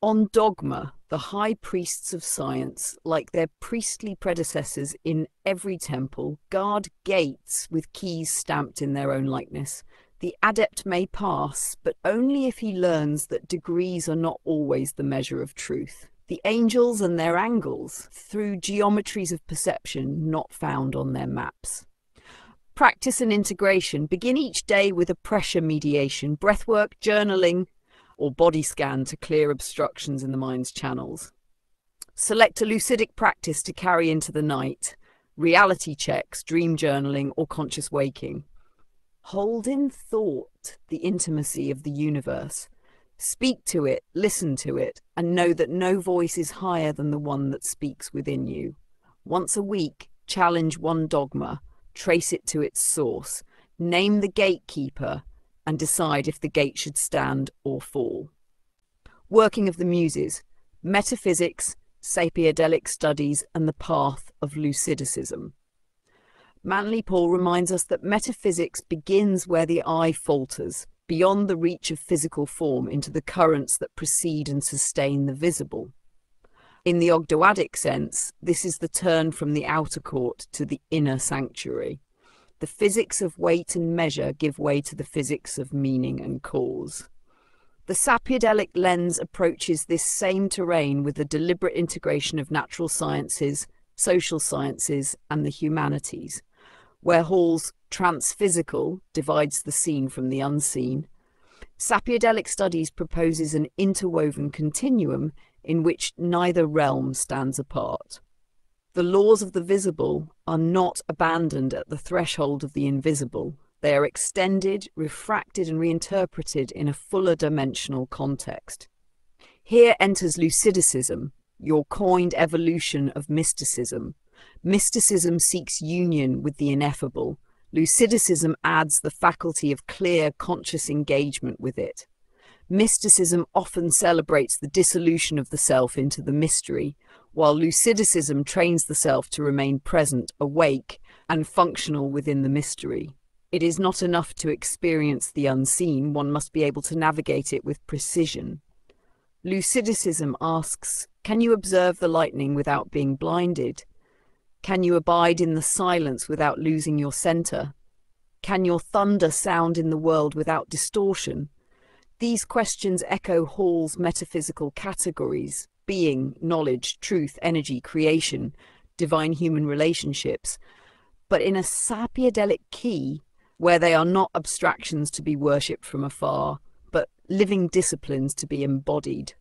On dogma, the high priests of science, like their priestly predecessors in every temple, guard gates with keys stamped in their own likeness. The adept may pass, but only if he learns that degrees are not always the measure of truth. The angels and their angles, through geometries of perception not found on their maps. Practice and integration. Begin each day with a pressure mediation, breathwork, journaling, or body scan to clear obstructions in the mind's channels. Select a lucidic practice to carry into the night, reality checks, dream journaling, or conscious waking. Hold in thought the intimacy of the universe. Speak to it, listen to it, and know that no voice is higher than the one that speaks within you. Once a week, challenge one dogma, trace it to its source, name the gatekeeper, and decide if the gate should stand or fall. Working of the Muses, metaphysics, Sapiedelic studies, and the path of Lucidicism. Manly Paul reminds us that metaphysics begins where the eye falters, beyond the reach of physical form into the currents that precede and sustain the visible. In the Ogdoadic sense, this is the turn from the outer court to the inner sanctuary. The physics of weight and measure give way to the physics of meaning and cause. The Sapiedelic lens approaches this same terrain with a deliberate integration of natural sciences, social sciences, and the humanities, where Hall's transphysical divides the seen from the unseen. Sapiedelic studies proposes an interwoven continuum in which neither realm stands apart. The laws of the visible are not abandoned at the threshold of the invisible. They are extended, refracted, and reinterpreted in a fuller dimensional context. Here enters Lucidicism, your coined evolution of mysticism. Mysticism seeks union with the ineffable. Lucidicism adds the faculty of clear, conscious engagement with it. Mysticism often celebrates the dissolution of the self into the mystery, while Lucidicism trains the self to remain present, awake, and functional within the mystery. It is not enough to experience the unseen, one must be able to navigate it with precision. Lucidicism asks, can you observe the lightning without being blinded? Can you abide in the silence without losing your center? Can your thunder sound in the world without distortion? These questions echo Hall's metaphysical categories: being, knowledge, truth, energy, creation, divine human relationships, but in a Sapiedelic key where they are not abstractions to be worshipped from afar, but living disciplines to be embodied.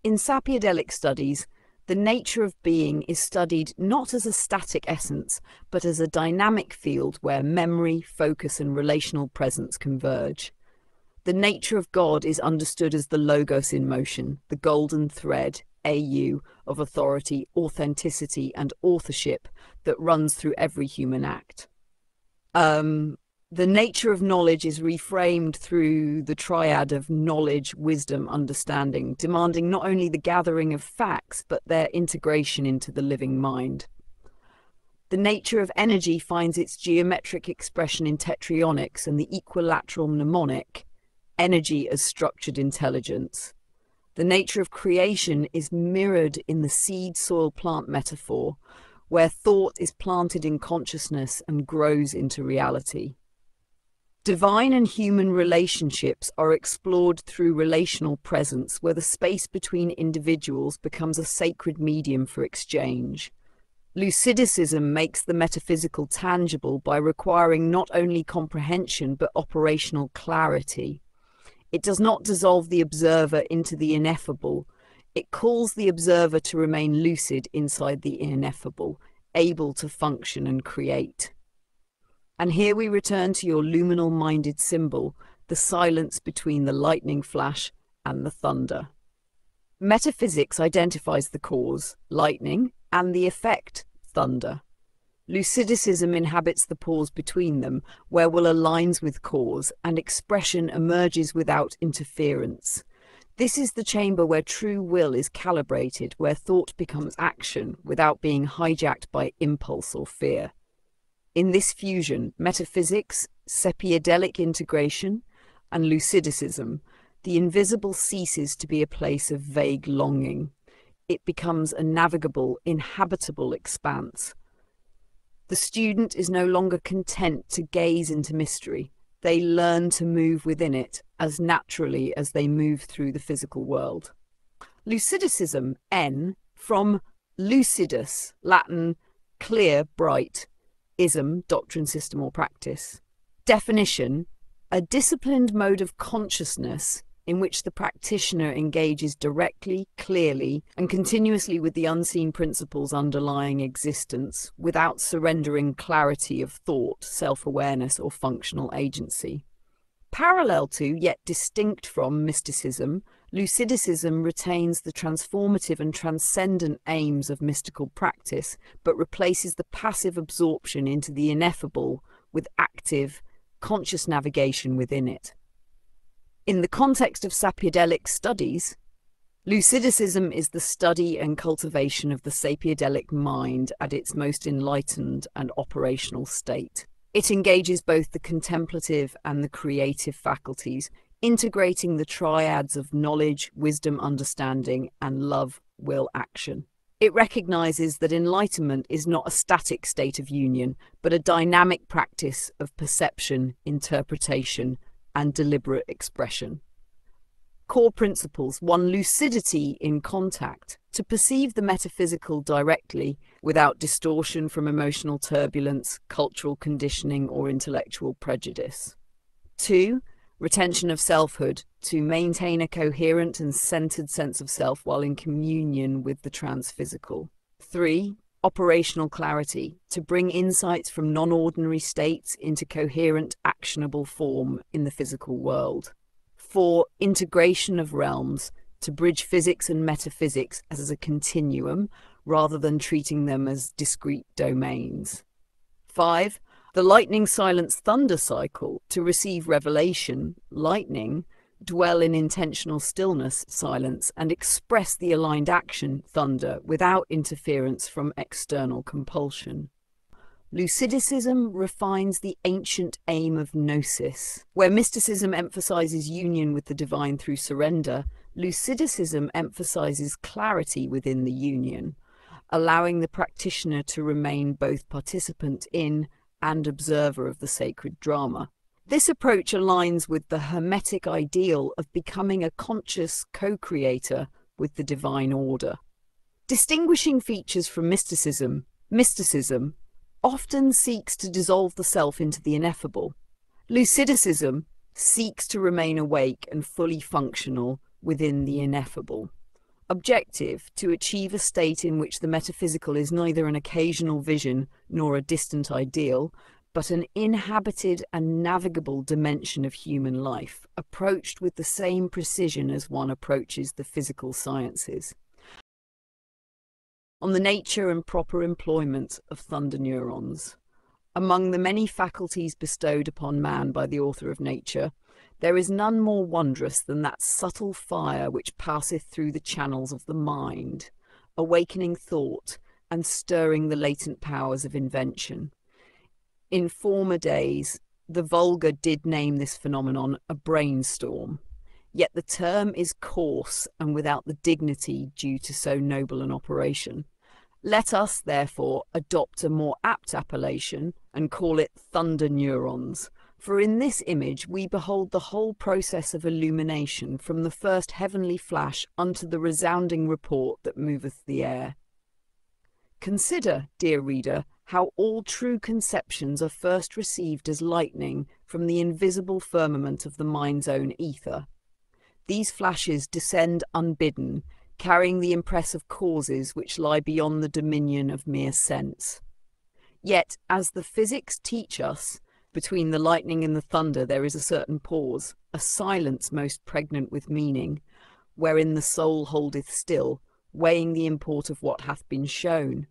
In Sapiedelic studies, the nature of being is studied not as a static essence, but as a dynamic field where memory, focus, and relational presence converge. The nature of God is understood as the logos in motion, the golden thread, AU, of authority, authenticity, and authorship that runs through every human act. The nature of knowledge is reframed through the triad of knowledge, wisdom, understanding, demanding not only the gathering of facts, but their integration into the living mind. The nature of energy finds its geometric expression in tetraionics and the equilateral mnemonic, energy as structured intelligence. The nature of creation is mirrored in the seed, soil, plant metaphor, where thought is planted in consciousness and grows into reality. Divine and human relationships are explored through relational presence, where the space between individuals becomes a sacred medium for exchange. Lucidicism makes the metaphysical tangible by requiring not only comprehension but operational clarity. It does not dissolve the observer into the ineffable. It calls the observer to remain lucid inside the ineffable, able to function and create. And here we return to your luminal-minded symbol, the silence between the lightning flash and the thunder. Metaphysics identifies the cause, lightning, and the effect, thunder. Lucidicism inhabits the pause between them, where will aligns with cause, and expression emerges without interference. This is the chamber where true will is calibrated, where thought becomes action without being hijacked by impulse or fear. In this fusion, metaphysics, Sapiedelic integration, and Lucidicism, the invisible ceases to be a place of vague longing. It becomes a navigable, inhabitable expanse. The student is no longer content to gaze into mystery. They learn to move within it as naturally as they move through the physical world. Lucidicism, N, from lucidus, Latin, clear, bright, ism, doctrine, system, or practice. Definition, a disciplined mode of consciousness in which the practitioner engages directly, clearly, and continuously with the unseen principles underlying existence, without surrendering clarity of thought, self-awareness, or functional agency. Parallel to, yet distinct from, mysticism, Lucidicism retains the transformative and transcendent aims of mystical practice, but replaces the passive absorption into the ineffable with active, conscious navigation within it. In the context of Sapiedelic studies, Lucidicism is the study and cultivation of the Sapiedelic mind at its most enlightened and operational state. It engages both the contemplative and the creative faculties, integrating the triads of knowledge, wisdom, understanding, and love will action. It recognizes that enlightenment is not a static state of union, but a dynamic practice of perception, interpretation, and deliberate expression. Core principles: 1. Lucidity in contact, to perceive the metaphysical directly without distortion from emotional turbulence, cultural conditioning, or intellectual prejudice. 2. Retention of selfhood, to maintain a coherent and centered sense of self while in communion with the transphysical. 3. Operational clarity, to bring insights from non-ordinary states into coherent, actionable form in the physical world. 4. Integration of realms, to bridge physics and metaphysics as a continuum rather than treating them as discrete domains. 5. The lightning silence thunder cycle, to receive revelation, lightning, dwell in intentional stillness, silence, and express the aligned action, thunder, without interference from external compulsion. Lucidicism refines the ancient aim of gnosis. Where mysticism emphasizes union with the divine through surrender, Lucidicism emphasizes clarity within the union, allowing the practitioner to remain both participant in and observer of the sacred drama. This approach aligns with the Hermetic ideal of becoming a conscious co-creator with the divine order. Distinguishing features from mysticism: mysticism often seeks to dissolve the self into the ineffable. Lucidicism seeks to remain awake and fully functional within the ineffable. Objective: to achieve a state in which the metaphysical is neither an occasional vision nor a distant ideal, but an inhabited and navigable dimension of human life, approached with the same precision as one approaches the physical sciences. On the nature and proper employment of thunder neurons. Among the many faculties bestowed upon man by the author of nature, there is none more wondrous than that subtle fire which passeth through the channels of the mind, awakening thought and stirring the latent powers of invention. In former days, the vulgar did name this phenomenon a brainstorm, yet the term is coarse and without the dignity due to so noble an operation. Let us, therefore, adopt a more apt appellation and call it thunder neurons, for in this image we behold the whole process of illumination from the first heavenly flash unto the resounding report that moveth the air. Consider, dear reader, how all true conceptions are first received as lightning from the invisible firmament of the mind's own ether. These flashes descend unbidden, carrying the impress of causes which lie beyond the dominion of mere sense. Yet, as the physics teach us, between the lightning and the thunder there is a certain pause, a silence most pregnant with meaning, wherein the soul holdeth still, weighing the import of what hath been shown.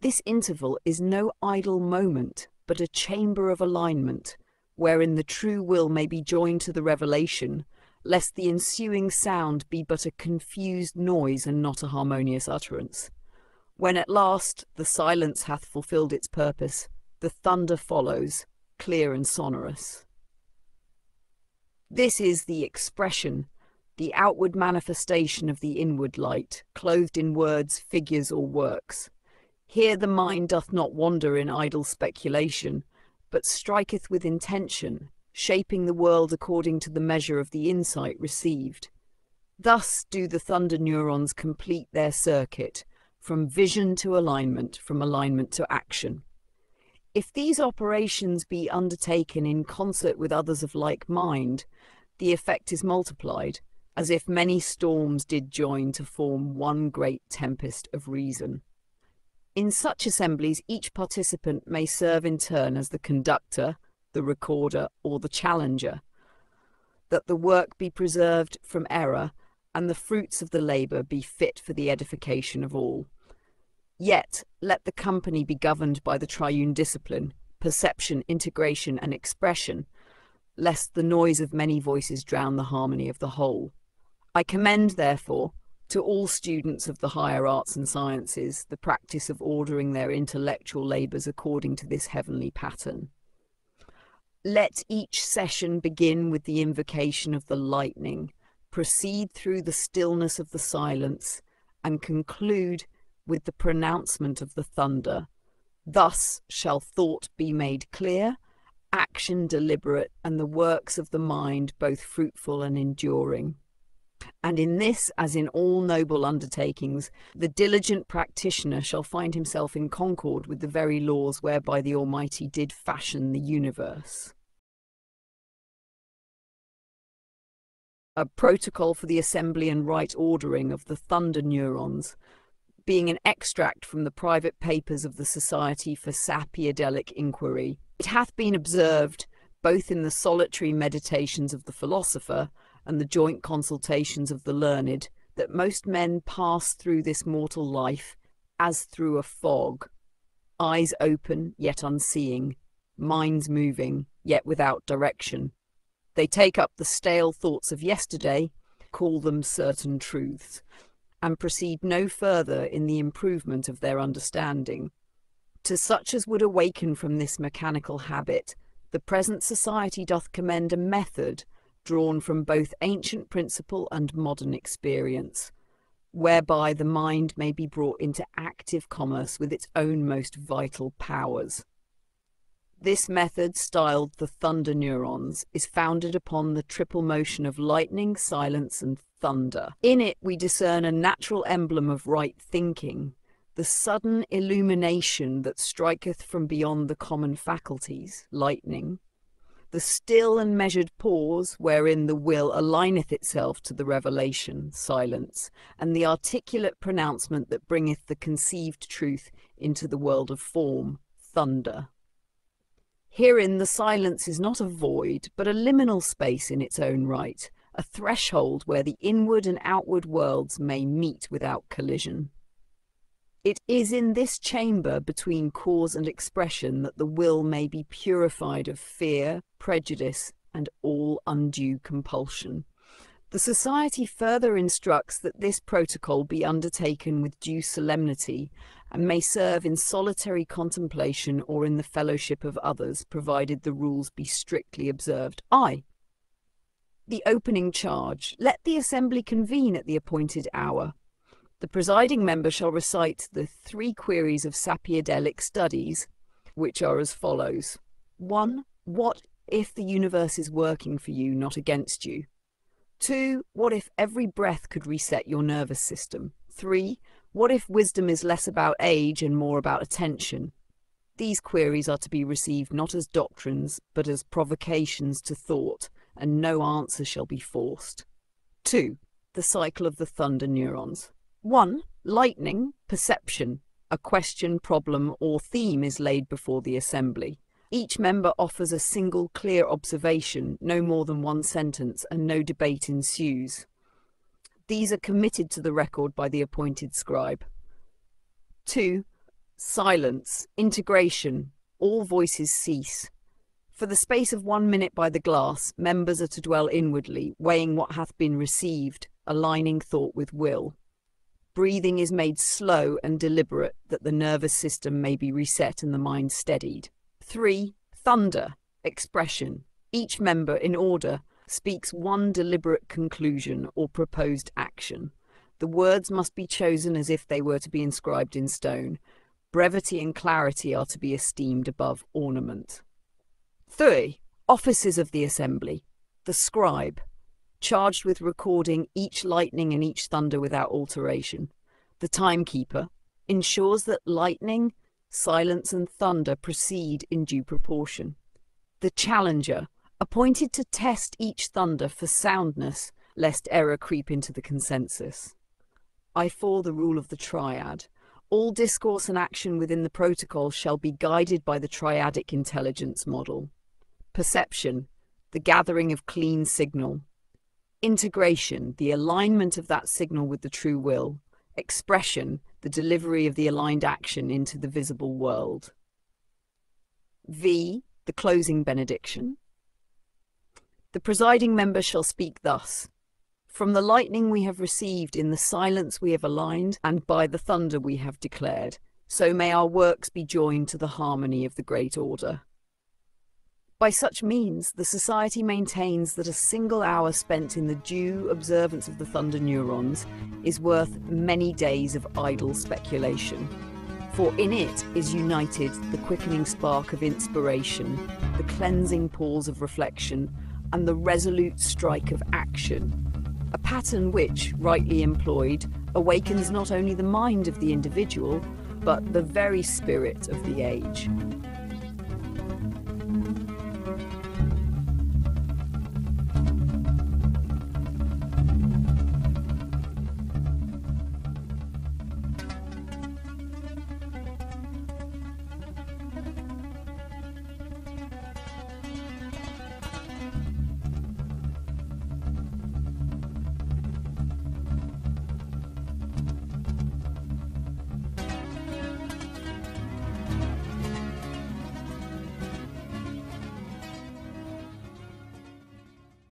This interval is no idle moment, but a chamber of alignment, wherein the true will may be joined to the revelation, lest the ensuing sound be but a confused noise and not a harmonious utterance. When at last the silence hath fulfilled its purpose, the thunder follows, clear and sonorous. This is the expression, the outward manifestation of the inward light, clothed in words, figures, or works. Here the mind doth not wander in idle speculation, but striketh with intention, shaping the world according to the measure of the insight received. Thus do the thunder neurons complete their circuit, from vision to alignment, from alignment to action. If these operations be undertaken in concert with others of like mind, the effect is multiplied, as if many storms did join to form one great tempest of reason. In such assemblies, each participant may serve in turn as the conductor, the recorder, or the challenger, that the work be preserved from error and the fruits of the labour be fit for the edification of all. Yet let the company be governed by the triune discipline, perception, integration, and expression, lest the noise of many voices drown the harmony of the whole. I commend, therefore, to all students of the higher arts and sciences the practice of ordering their intellectual labours according to this heavenly pattern. Let each session begin with the invocation of the lightning, proceed through the stillness of the silence, and conclude with the pronouncement of the thunder. Thus shall thought be made clear, action deliberate, and the works of the mind both fruitful and enduring. And in this, as in all noble undertakings, the diligent practitioner shall find himself in concord with the very laws whereby the Almighty did fashion the universe. A protocol for the assembly and right ordering of the thunder neurons, being an extract from the private papers of the Society for Sapiedelic Inquiry. It hath been observed, both in the solitary meditations of the philosopher and the joint consultations of the learned, that most men pass through this mortal life as through a fog, eyes open yet unseeing, minds moving yet without direction. They take up the stale thoughts of yesterday, call them certain truths, and proceed no further in the improvement of their understanding. To such as would awaken from this mechanical habit, the present society doth commend a method drawn from both ancient principle and modern experience, whereby the mind may be brought into active commerce with its own most vital powers. This method, styled the thunder neurons, is founded upon the triple motion of lightning, silence, and thunder. In it we discern a natural emblem of right thinking, the sudden illumination that striketh from beyond the common faculties, lightning, the still and measured pause wherein the will aligneth itself to the revelation, silence, and the articulate pronouncement that bringeth the conceived truth into the world of form, thunder. Herein the silence is not a void, but a liminal space in its own right, a threshold where the inward and outward worlds may meet without collision. It is in this chamber between cause and expression that the will may be purified of fear, prejudice, and all undue compulsion. The Society further instructs that this protocol be undertaken with due solemnity and may serve in solitary contemplation or in the fellowship of others, provided the rules be strictly observed. The opening charge. Let the assembly convene at the appointed hour. The presiding member shall recite the 3 queries of Sapiedelic studies, which are as follows. 1. What if the universe is working for you, not against you? 2. What if every breath could reset your nervous system? 3. What if wisdom is less about age and more about attention? These queries are to be received not as doctrines, but as provocations to thought, and no answer shall be forced. 2. The cycle of the thunder neurons. 1. Lightning, perception. A question, problem, or theme is laid before the assembly. Each member offers a single clear observation, no more than 1 sentence, and no debate ensues. These are committed to the record by the appointed scribe. 2. Silence, integration. All voices cease. For the space of 1 minute by the glass, members are to dwell inwardly, weighing what hath been received, aligning thought with will. Breathing is made slow and deliberate, that the nervous system may be reset and the mind steadied. 3. Thunder, expression. Each member, in order, speaks 1 deliberate conclusion or proposed action. The words must be chosen as if they were to be inscribed in stone. Brevity and clarity are to be esteemed above ornament. 3. Offices of the assembly. The scribe, charged with recording each lightning and each thunder without alteration. The timekeeper ensures that lightning, silence, and thunder proceed in due proportion. The challenger, appointed to test each thunder for soundness, lest error creep into the consensus. 4. The rule of the triad. All discourse and action within the protocol shall be guided by the triadic intelligence model. Perception, the gathering of clean signal. Integration, the alignment of that signal with the true will. Expression, the delivery of the aligned action into the visible world. V. The closing benediction. The presiding member shall speak thus. From the lightning we have received, in the silence we have aligned, and by the thunder we have declared, so may our works be joined to the harmony of the great order. By such means, the Society maintains that a single hour spent in the due observance of the thunder neurons is worth many days of idle speculation. For in it is united the quickening spark of inspiration, the cleansing pause of reflection, and the resolute strike of action. A pattern which, rightly employed, awakens not only the mind of the individual, but the very spirit of the age.